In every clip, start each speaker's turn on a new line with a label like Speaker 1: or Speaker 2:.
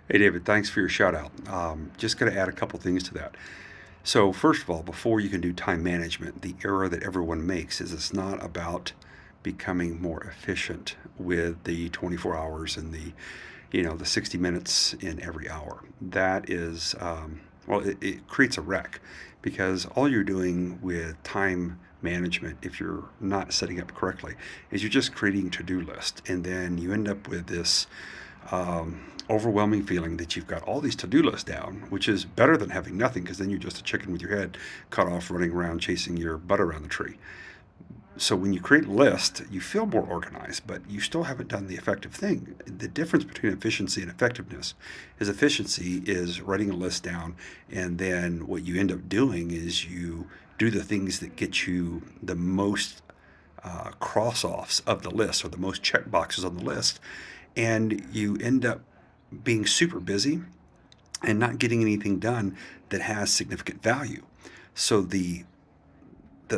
Speaker 1: Hey, David, thanks for your shout out. Just going to add a couple things to that. So, first of all, before you can do time management, the error that everyone makes is it's not about becoming more efficient with the 24 hours and the 60 minutes in every hour. That is, it creates a wreck because all you're doing with time management, if you're not setting up correctly, is you're just creating a to-do list, and then you end up with this overwhelming feeling that you've got all these to-do lists down, which is better than having nothing because then you're just a chicken with your head cut off running around chasing your butt around the tree. So when you create a list, you feel more organized, but you still haven't done the effective thing. The difference between efficiency and effectiveness is efficiency is writing a list down, and then what you end up doing is you do the things that get you the most cross offs of the list or the most check boxes on the list, and you end up being super busy and not getting anything done that has significant value. So the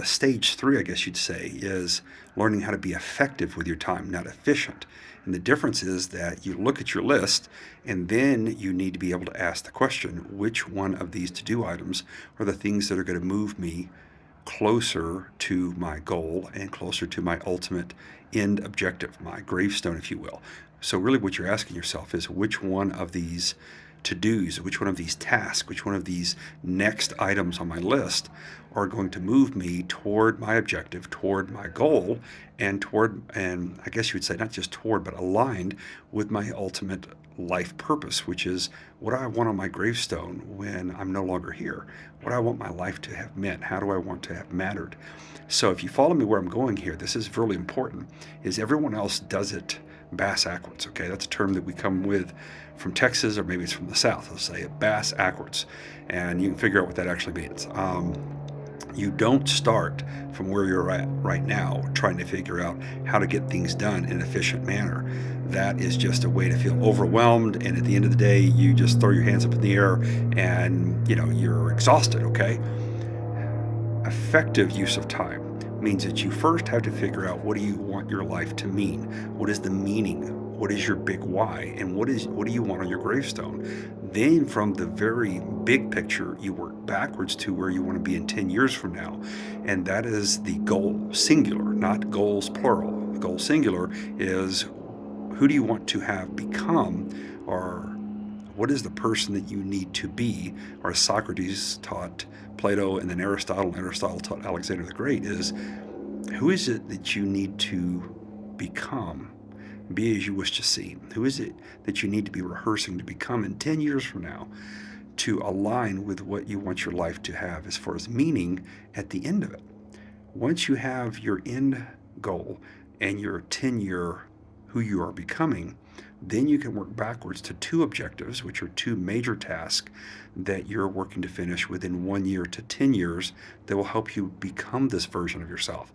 Speaker 1: stage three, I guess you'd say, is learning how to be effective with your time, not efficient. And the difference is that you look at your list and then you need to be able to ask the question, which one of these to do items are the things that are going to move me closer to my goal and closer to my ultimate end objective, my gravestone, if you will. So, really, what you're asking yourself is which one of these to dos, which one of these tasks, which one of these next items on my list are going to move me toward my objective, toward my goal, and I guess you would say not just toward, but aligned with my ultimate life purpose, which is what I want on my gravestone when I'm no longer here. What I want my life to have meant. How do I want to have mattered? So if you follow me where I'm going here, this is really important, is everyone else does it bass backwards, okay? That's a term that we come with from Texas, or maybe it's from the South. They'll say it bass backwards, and you can figure out what that actually means. You don't start from where you're at right now trying to figure out how to get things done in an efficient manner. That is just a way to feel overwhelmed, and at the end of the day you just throw your hands up in the air and you're exhausted, okay? Effective use of time means that you first have to figure out, what do you want your life to mean? What is the meaning? What is your big why? And what do you want on your gravestone? Then from the very big picture, you work backwards to where you want to be in 10 years from now. And that is the goal singular, not goals plural. The goal singular is, who do you want to have become, or what is the person that you need to be? Or Socrates taught Plato, and then Aristotle taught Alexander the Great, is who is it that you need to become? Be as you wish to see. Who is it that you need to be rehearsing to become in 10 years from now to align with what you want your life to have as far as meaning at the end of it? Once you have your end goal and your 10-year who you are becoming, then you can work backwards to two objectives, which are two major tasks that you're working to finish within 1 year to 10 years that will help you become this version of yourself.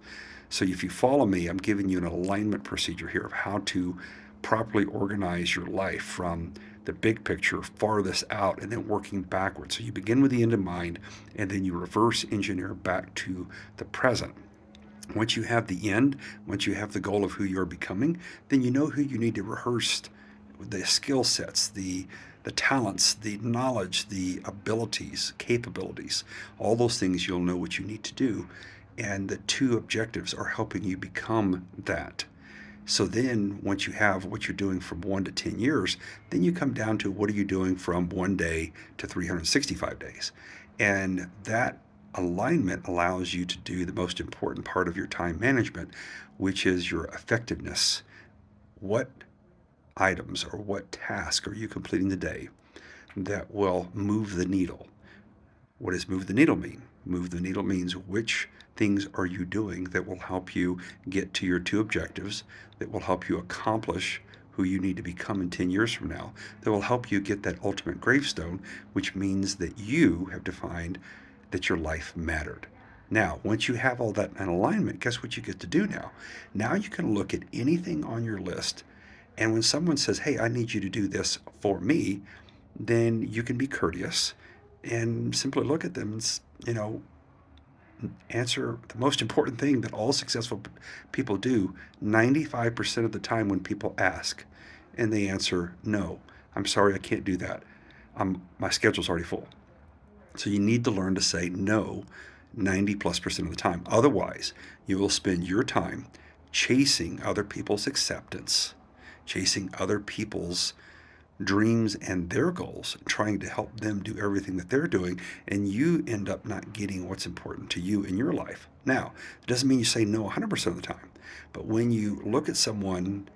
Speaker 1: So if you follow me, I'm giving you an alignment procedure here of how to properly organize your life from the big picture farthest out and then working backwards. So you begin with the end in mind and then you reverse engineer back to the present. Once you have the end, once you have the goal of who you're becoming, then you know who you need to rehearse, the skill sets, the talents, the knowledge, the abilities, capabilities, all those things. You'll know what you need to do. And the two objectives are helping you become that. So then, once you have what you're doing from 1 to 10 years, then you come down to what are you doing from 1 day to 365 days. And that alignment allows you to do the most important part of your time management, which is your effectiveness. What items or what task are you completing today that will move the needle? What does move the needle mean? Move the needle means which things are you doing that will help you get to your two objectives, that will help you accomplish who you need to become in 10 years from now, that will help you get that ultimate gravestone, which means that you have defined that your life mattered. Now, once you have all that in alignment, guess what you get to do now? Now you can look at anything on your list, and when someone says, hey, I need you to do this for me, then you can be courteous and simply look at them and, answer the most important thing that all successful people do 95% of the time when people ask and they answer no. I'm sorry, I can't do that. My schedule's already full. So you need to learn to say no 90 plus percent of the time. Otherwise, you will spend your time chasing other people's acceptance, chasing other people's dreams and their goals, trying to help them do everything that they're doing, and you end up not getting what's important to you in your life. Now, it doesn't mean you say no 100% of the time, but when you look at someone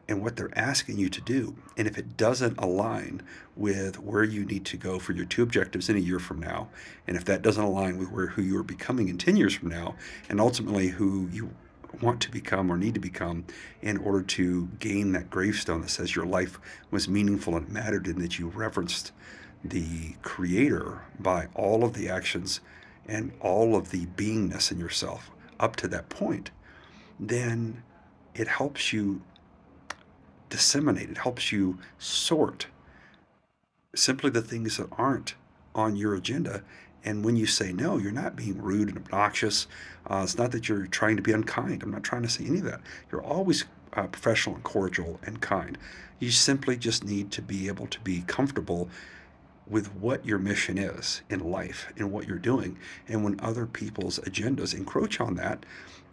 Speaker 1: and what they're asking you to do, and if it doesn't align with where you need to go for your two objectives in a year from now, and if that doesn't align with who you are becoming in 10 years from now, and ultimately who you want to become or need to become in order to gain that gravestone that says your life was meaningful and mattered, and that you reverenced the creator by all of the actions and all of the beingness in yourself up to that point, then it helps you disseminate, it helps you sort simply the things that aren't on your agenda. And when you say no, you're not being rude and obnoxious. It's not that you're trying to be unkind. I'm not trying to say any of that. You're always professional and cordial and kind. You simply just need to be able to be comfortable with what your mission is in life and what you're doing. And when other people's agendas encroach on that,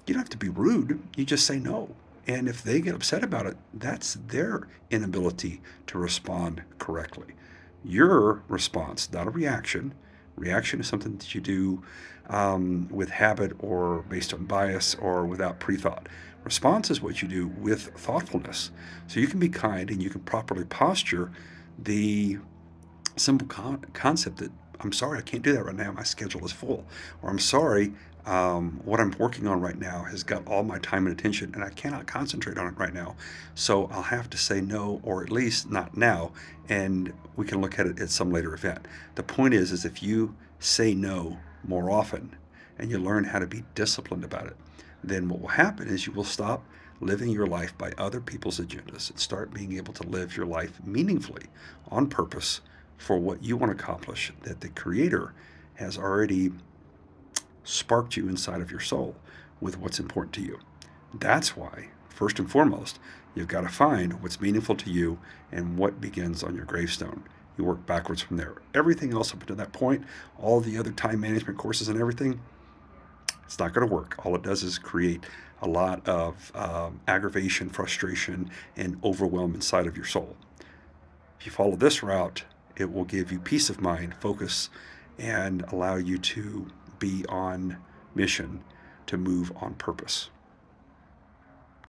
Speaker 1: you don't have to be rude. You just say no. And if they get upset about it, that's their inability to respond correctly. Your response, not a reaction. Reaction is something that you do with habit or based on bias or without pre-thought. Response is what you do with thoughtfulness. So you can be kind and you can properly posture the simple concept that I'm sorry, I can't do that right now. My schedule is full. Or I'm sorry, what I'm working on right now has got all my time and attention, and I cannot concentrate on it right now. So I'll have to say no, or at least not now, and we can look at it at some later event. The point is if you say no more often and you learn how to be disciplined about it, then what will happen is you will stop living your life by other people's agendas and start being able to live your life meaningfully on purpose for what you want to accomplish, that the Creator has already sparked you inside of your soul with what's important to you. That's why, first and foremost, you've got to find what's meaningful to you and what begins on your gravestone. You work backwards from there. Everything else up to that point, all the other time management courses and everything, it's not going to work. All it does is create a lot of aggravation, frustration, and overwhelm inside of your soul. If you follow this route, it will give you peace of mind, focus, and allow you to be on mission, to move on purpose.